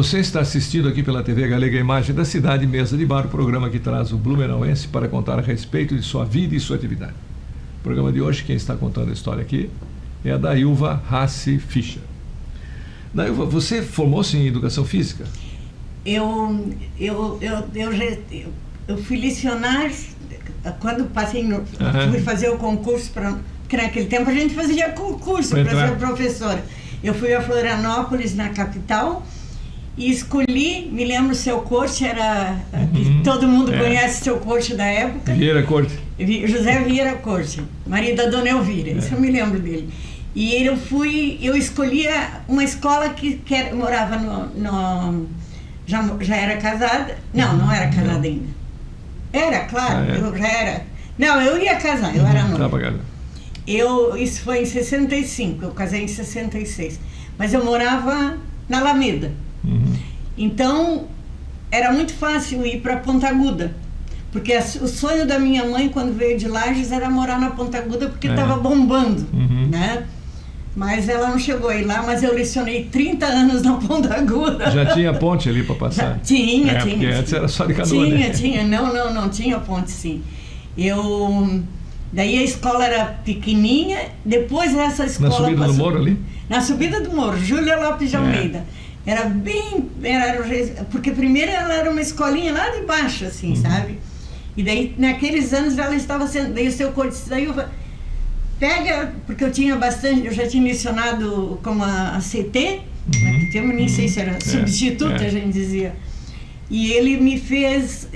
você está assistindo aqui pela TV Galega Imagem da Cidade, Mesa de Bar, o programa que traz o blumenauense para contar a respeito de sua vida e sua atividade. O programa de hoje, quem está contando a história aqui é a Dailva Hassi Fischer. Dailva, você formou-se em Educação Física? Eu fui lecionar quando passei fui fazer o concurso porque naquele tempo a gente fazia concurso para ser professora. Eu fui a Florianópolis, na capital, e escolhi, me lembro, o seu Corte era, todo mundo conhece o seu Corte da época. Vieira Corte. José Vieira Corte, marido da Dona Elvira, isso eu me lembro dele. E eu escolhi uma escola que morava já era casada, não era casada ainda. Era, claro, eu já era. Não, eu ia casar, eu era noiva. Isso foi em 65, eu casei em 66. Mas eu morava na Alameda. Então, era muito fácil ir para Ponta Aguda. Porque o sonho da minha mãe, quando veio de Lages, era morar na Ponta Aguda, porque estava bombando, né? Mas ela não chegou a ir lá, mas eu lecionei 30 anos na Ponta Aguda. Já tinha ponte ali para passar? Tinha. Porque antes era só de canoa, Tinha. Não tinha ponte, sim. Daí a escola era pequenininha, depois essa escola... Na subida do morro ali? Na subida do morro, Júlia Lopes de Almeida. Porque primeiro ela era uma escolinha lá de baixo, assim, sabe? E daí, naqueles anos, ela estava sendo... Daí o seu Corte saiu... Pega, porque eu já tinha lecionado como a CT, naquele tempo, nem sei se era substituta, a gente dizia. E ele me fez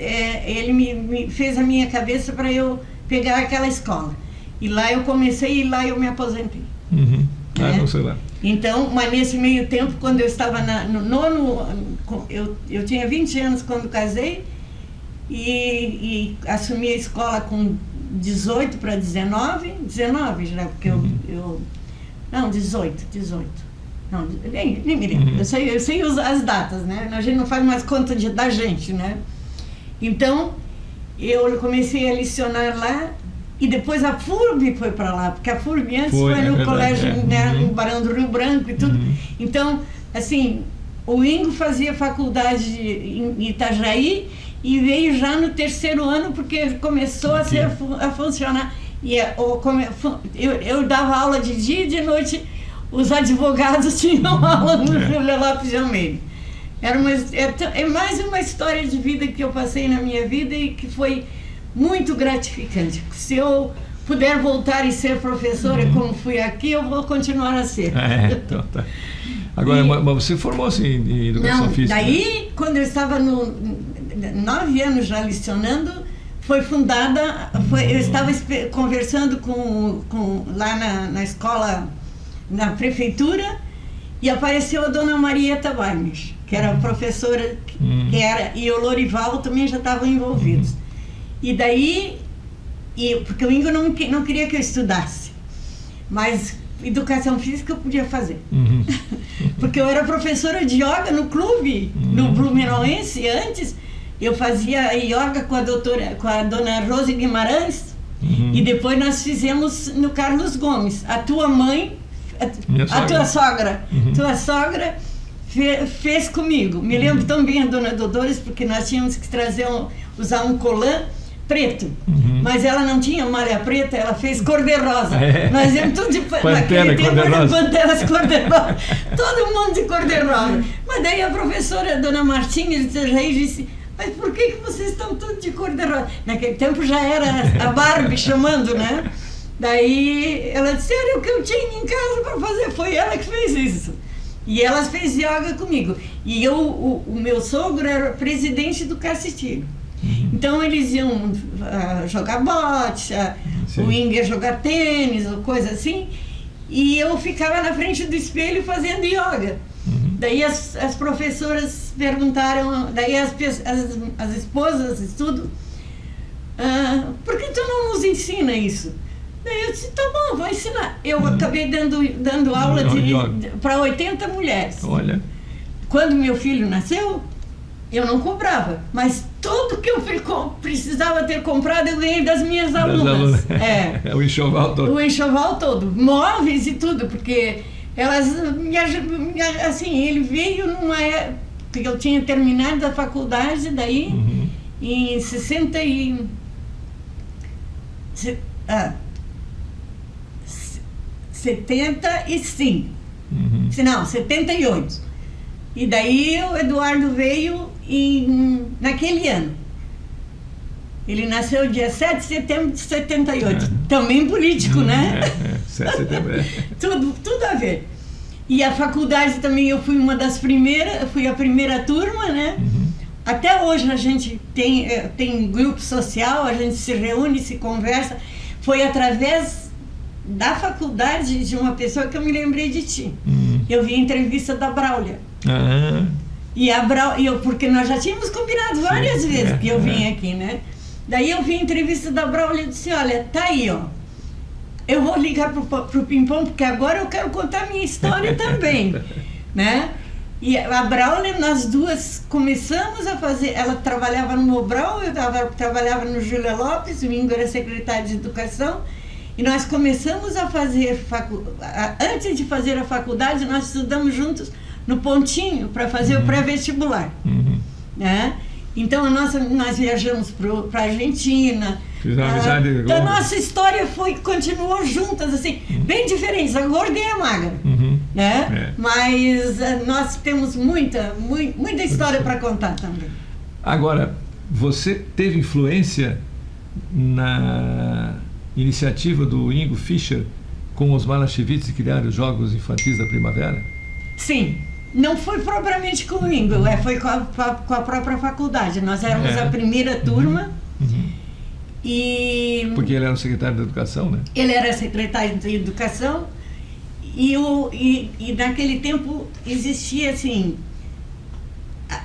a minha cabeça para eu pegar aquela escola. E lá eu comecei e lá eu me aposentei. Não sei lá. Então, mas nesse meio tempo, quando eu estava no nono, eu tinha 20 anos quando casei e assumi a escola com 18 para 19 já, porque não, 18. Não, nem me lembro. Eu sei as datas, né? A gente não faz mais conta da gente, né? Então, eu comecei a lecionar lá e depois a FURB foi para lá, porque a FURB antes foi no colégio, né, no Barão do Rio Branco e tudo. Então, assim, o Ingo fazia faculdade em Itajaí e veio já no terceiro ano, porque começou a funcionar. E eu dava aula de dia e de noite, os advogados tinham aula no Júlia Lopes de Almeida. É mais uma história de vida que eu passei na minha vida e que foi muito gratificante. Se eu puder voltar e ser professora como fui aqui, eu vou continuar a ser. Então tá. Agora, mas você formou-se em Educação Física? Daí, quando eu estava 9 anos já lecionando, foi fundada, eu estava conversando lá na escola, na prefeitura, e apareceu a Dona Maria Tabarnes, que era professora, e o Lorival também já estavam envolvidos. E daí, porque o Ingo não queria que eu estudasse, mas Educação Física eu podia fazer. Porque eu era professora de yoga no clube, no Blumenauense. Antes eu fazia yoga com a dona Rose Guimarães, e depois nós fizemos no Carlos Gomes. A tua mãe, tua sogra, fez comigo. Me lembro tão bem a dona Dolores, porque nós tínhamos que usar um colã preto, mas ela não tinha malha preta, ela fez cor-de-rosa. Nós íamos tudo de panteras cor-de-rosa, todo mundo de cor-de-rosa. Mas daí a professora, dona Martinha, disse: mas por que vocês estão todos de cor-de-rosa? Naquele tempo já era a Barbie chamando, né? Daí ela disse: era o que eu tinha em casa para fazer, foi ela que fez isso. E ela fez yoga comigo. E o meu sogro era presidente do Cacitinho. Então eles iam jogar bote, o Ingo ia jogar tênis ou coisa assim, e eu ficava na frente do espelho fazendo yoga. Daí as professoras perguntaram, daí as esposas e tudo, por que tu não nos ensina isso? Daí eu disse: tá bom, vou ensinar. Eu acabei dando aula para 80 mulheres. Olha. Quando meu filho nasceu, eu não cobrava, mas tudo que eu precisava ter comprado, eu ganhei das minhas alunas. O enxoval todo. O enxoval todo, móveis e tudo, porque elas assim, ele veio porque eu tinha terminado a faculdade daí em 75. Não, 78. E daí o Eduardo veio naquele ano. Ele nasceu dia 7 de setembro de 78. Também político, né? 7 de setembro. Tudo a ver. E a faculdade também, eu fui uma das primeiras, fui a primeira turma, né? Até hoje a gente tem grupo social, a gente se reúne, se conversa. Foi através da faculdade de uma pessoa que eu me lembrei de ti. Eu vi a entrevista da Braulia. E a Braulia, porque nós já tínhamos combinado várias vezes que eu vim aqui, né? Daí eu vi a entrevista da Braulia e disse, olha, tá aí, ó. Eu vou ligar pro Pimpão, porque agora eu quero contar a minha história também, né? E a Braulia, nós duas começamos a fazer, ela trabalhava no Mobral, eu trabalhava no Júlia Lopes, o Ingo era secretário de Educação, e nós começamos a fazer, antes de fazer a faculdade, nós estudamos juntos no Pontinho, para fazer o pré-vestibular, né? Então, nós viajamos para a Argentina. A nossa história continuou juntas, assim, bem diferentes, a gorda e a magra. Né? Mas nós temos muita história para contar também. Agora, você teve influência na iniciativa do Ingo Fischer com os Malachevitz de criar os Jogos Infantis da Primavera? Sim. Não foi propriamente com o Ingo, foi com a própria faculdade. Nós éramos a primeira turma. E porque ele era o secretário de Educação, né? Ele era secretário de Educação. E naquele tempo existia assim,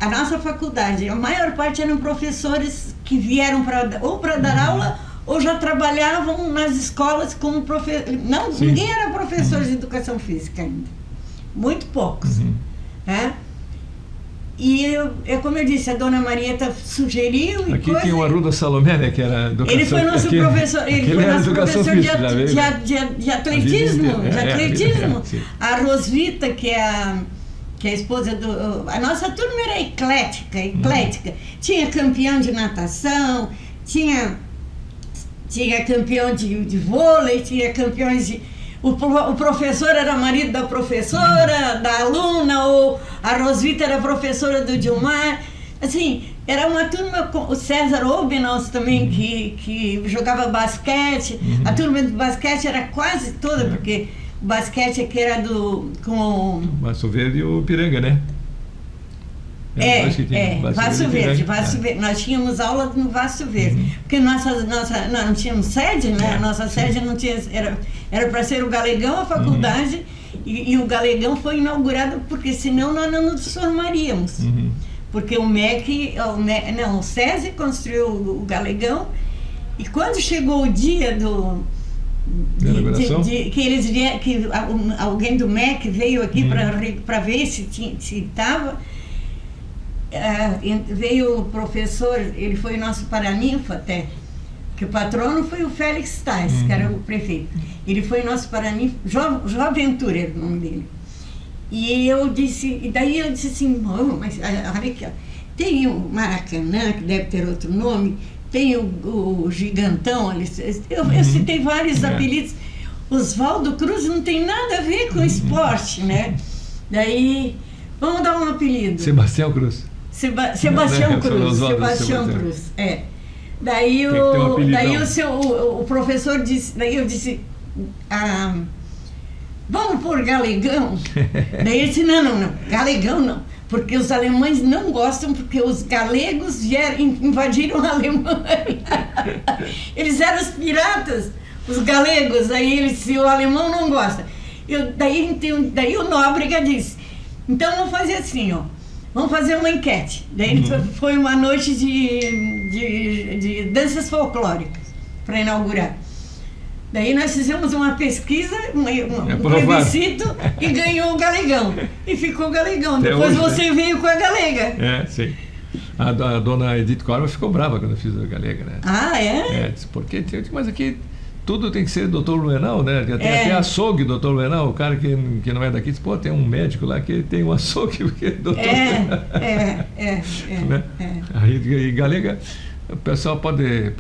a nossa faculdade, a maior parte eram professores que vieram ou para dar aula ou já trabalhavam nas escolas como professor. Não, ninguém era professor de Educação Física ainda. Muito poucos. Né? E como eu disse, a dona Marieta sugeriu. Aqui tinha o Arruda Salomé, né, que era educação. Ele foi nosso professor, de atletismo. A Rosvita, que é a esposa do. A nossa turma era eclética. Tinha campeão de natação, tinha campeão de vôlei, tinha campeões de. O professor era marido da professora, da aluna, ou a Rosvita era professora do Dilmar. Assim, era uma turma com o César Obenaus também, que jogava basquete. A turma de basquete era quase toda, porque o basquete aqui era com o Vaso Verde e o Piranga, né? Vaso Verde. Nós tínhamos aula no Vaso Verde, porque nós não tínhamos sede, né? A nossa sede não tinha, era para ser o Galegão, a faculdade, e o Galegão foi inaugurado porque senão nós não nos formaríamos. Porque o SESI construiu o Galegão, e quando chegou o dia que alguém do MEC veio aqui para ver se estava. Veio o professor, ele foi o nosso paraninfo até, que o patrono foi o Félix Tais, que era o prefeito. Ele foi nosso paraninfo, João Ventura era o nome dele. E daí eu disse assim, mas olha aqui, ó, tem o Maracanã, que deve ter outro nome, tem o Gigantão, eu citei vários apelidos. Oswaldo Cruz não tem nada a ver com esporte, né? Daí, vamos dar um apelido. Sebastião Cruz. Sebastião Cruz. Daí o professor disse, daí eu disse, vamos por Galegão? Daí ele disse, não, Galegão não, porque os alemães não gostam, porque os galegos invadiram a Alemanha. Eles eram os piratas, os galegos, aí ele disse, o alemão não gosta. Daí o Nóbrega disse, então vamos fazer assim, ó. Vamos fazer uma enquete. Daí foi uma noite de danças folclóricas para inaugurar. Daí nós fizemos uma pesquisa, um plebiscito e ganhou o Galegão. E ficou o Galegão. Até depois hoje, você veio com a Galega. Sim. A dona Edith Corma ficou brava quando eu fiz a Galega, né? Ah, é? Disse, porque mas aqui tudo tem que ser doutor Blumenau, né? Tem até açougue, doutor Blumenau, o cara que não é daqui diz, pô, tem um médico lá que tem um açougue, porque doutor Blumenau. Né? Aí Galega, o pessoal pode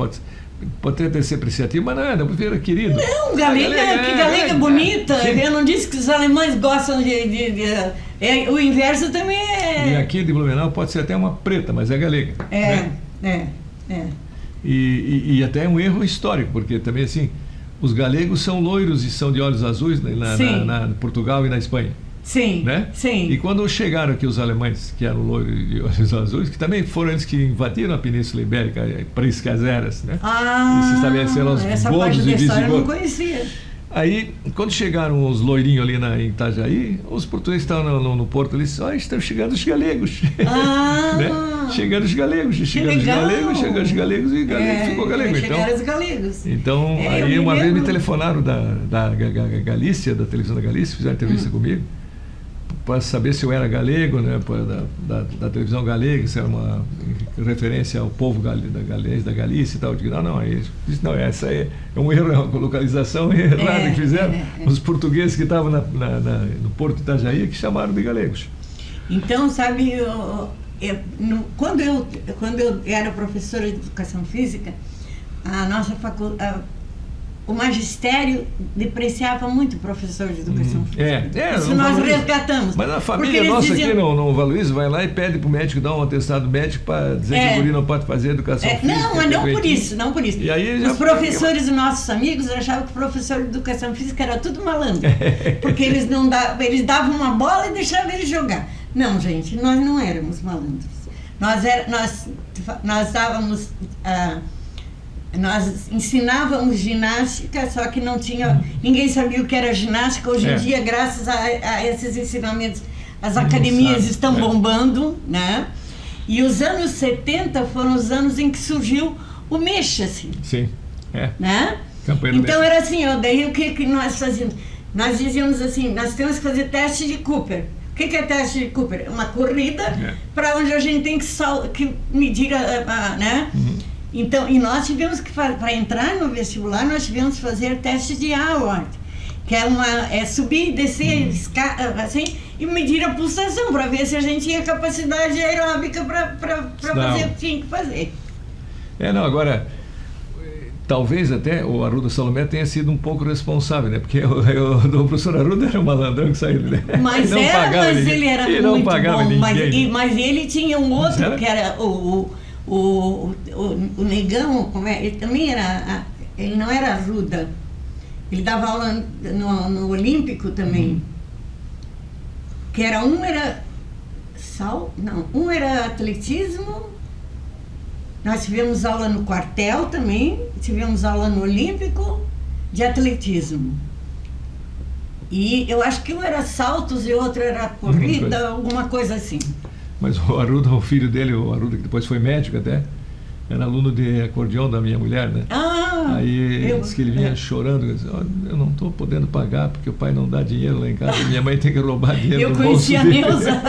até ser apreciativo, mas não prefiro querido. Não, Galega bonita. Eu não disse que os alemães gostam o inverso também é... E aqui de Blumenau pode ser até uma preta, mas é galega. E até é um erro histórico, porque também assim, os galegos são loiros e são de olhos azuis na Portugal e na Espanha. Sim, né? sim. E quando chegaram aqui os alemães, que eram loiros e de olhos azuis, que também foram eles que invadiram a Península Ibérica, Priscas Eras, né? E se estabeleceram os godos e visigodos. Eu não conhecia. Aí, quando chegaram os loirinhos ali em Itajaí, os portugueses estavam no porto ali, disse, estão chegando os galegos. Né? Chegando os galegos, e ficou galego. Chegaram os galegos. Então, aí uma vez me telefonaram da Galícia, da televisão da Galícia, fizeram entrevista comigo, para saber se eu era galego, né, da televisão galega, se era uma referência ao povo da Galícia e tal. Eu digo, não, aí disse, não, essa é um erro, é uma localização errada que fizeram os portugueses que estavam no Porto de Itajaí, que chamaram de galegos. Então, sabe, quando eu era professora de educação física, a nossa faculdade, o magistério depreciava muito o professor de educação física. Isso nós resgatamos. Mas a família nossa aqui no Valuísio vai lá e pede para o médico dar um atestado médico para dizer que o guri não pode fazer educação física. Não, mas não por isso. E aí os professores nossos amigos achavam que o professor de educação física era tudo malandro. Porque eles davam uma bola e deixavam ele jogar. Não, gente, nós não éramos malandros. Nós dávamos... Nós ensinávamos ginástica, só que não tinha... Ninguém sabia o que era ginástica. Hoje em dia, graças a esses ensinamentos, as academias estão bombando, né? E os anos 70 foram os anos em que surgiu o Mexa-se. Sim, né? Então era assim, daí o que nós fazíamos? Nós dizíamos assim, nós temos que fazer teste de Cooper. O que é teste de Cooper? Uma corrida para onde a gente tem que medir, né? Então, e nós tivemos que, para entrar no vestibular, nós tivemos que fazer teste de Howard, que é subir e descer, assim, e medir a pulsação, para ver se a gente tinha capacidade aeróbica para fazer o que tinha que fazer. Agora, talvez até o Arruda Salomé tenha sido um pouco responsável, né? Porque o professor Arruda era um malandrão que saiu, né? Mas ele era muito bom, mas ele tinha um outro, que era o Negão, ele também era, ele não era Arruda, ele dava aula no Olímpico também, que era um era atletismo, nós tivemos aula no quartel também, tivemos aula no Olímpico de atletismo. E eu acho que um era saltos e outro era corrida, alguma coisa assim. Mas o Arruda, o filho dele, o Arruda, que depois foi médico até, era aluno de acordeão da minha mulher, né? Aí disse que ele vinha chorando, disse, eu não estou podendo pagar porque o pai não dá dinheiro lá em casa, minha mãe tem que roubar dinheiro do bolso dele. Eu conheci a Neuza.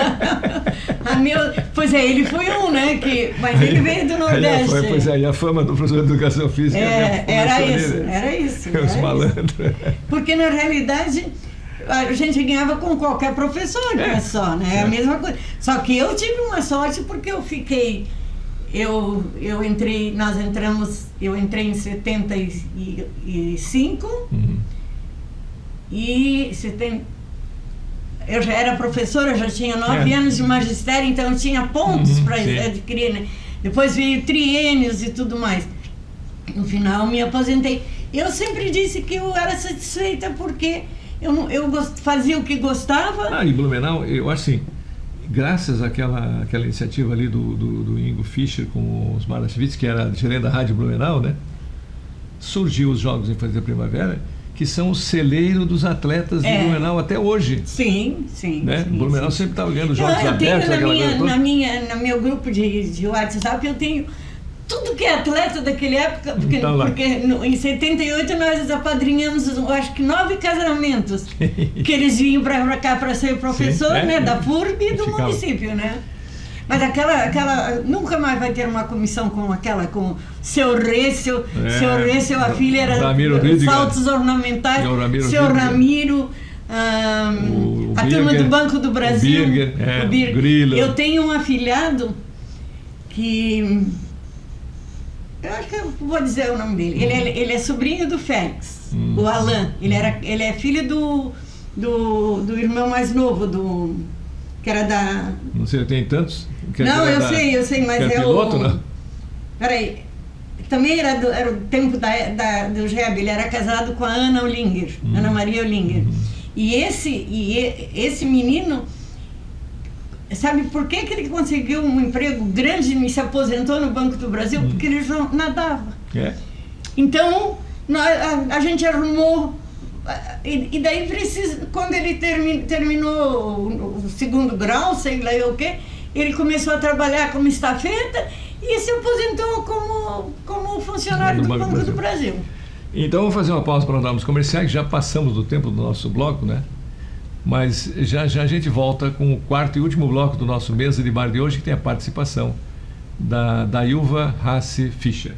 Pois ele foi né? Mas ele veio do Nordeste. Pois e a fama do professor de educação física era isso. Os malandros. Porque na realidade... A gente ganhava com qualquer professor, só, né? A mesma coisa. Só que eu tive uma sorte porque eu entrei em 75 e eu já era professora, já tinha 9 anos de magistério, então eu tinha pontos para adquirir, né? Depois veio triênios e tudo mais. No final me aposentei. Eu sempre disse que eu era satisfeita porque eu fazia o que gostava. Em Blumenau, eu acho assim, graças àquela iniciativa ali do Ingo Fischer com os Marashvitz, que era gerente da Rádio Blumenau, né? Surgiu os Jogos Infantis da Primavera, que são o celeiro dos atletas de Blumenau até hoje. Sim. Né? Blumenau sempre estava ganhando Jogos Abertos. No meu grupo de WhatsApp, eu tenho tudo que é atleta daquela época, porque em 78 nós apadrinhamos, eu acho que 9 casamentos, que eles vinham para cá para ser professor, né, da FURB e do município, né? Mas aquela nunca mais vai ter uma comissão como aquela, com seu Récio, a filha era saltos ornamentais, seu Ramiro, a turma do Banco do Brasil, o Birger. Eu tenho um afilhado que, eu acho que eu vou dizer o nome dele, ele é sobrinho do Félix, o Alain, ele é filho do irmão mais novo, que era da... Não sei, tem tantos? Não, eu sei, mas é piloto, o... Não? Peraí, também era o tempo do Jeb, ele era casado com a Ana Olinger, Ana Maria Olinger. E esse menino, sabe por que ele conseguiu um emprego grande e se aposentou no Banco do Brasil? Porque ele nadava. Então, a gente arrumou... E daí, quando ele terminou o segundo grau, sei lá o quê, ele começou a trabalhar como estafeta e se aposentou como funcionário do Banco do Brasil. Então, vamos fazer uma pausa para andarmos comerciais, já passamos do tempo do nosso bloco, né? Mas já a gente volta com o quarto e último bloco do nosso Mesa de Bar de hoje, que tem a participação da Ilva Hassi Fischer.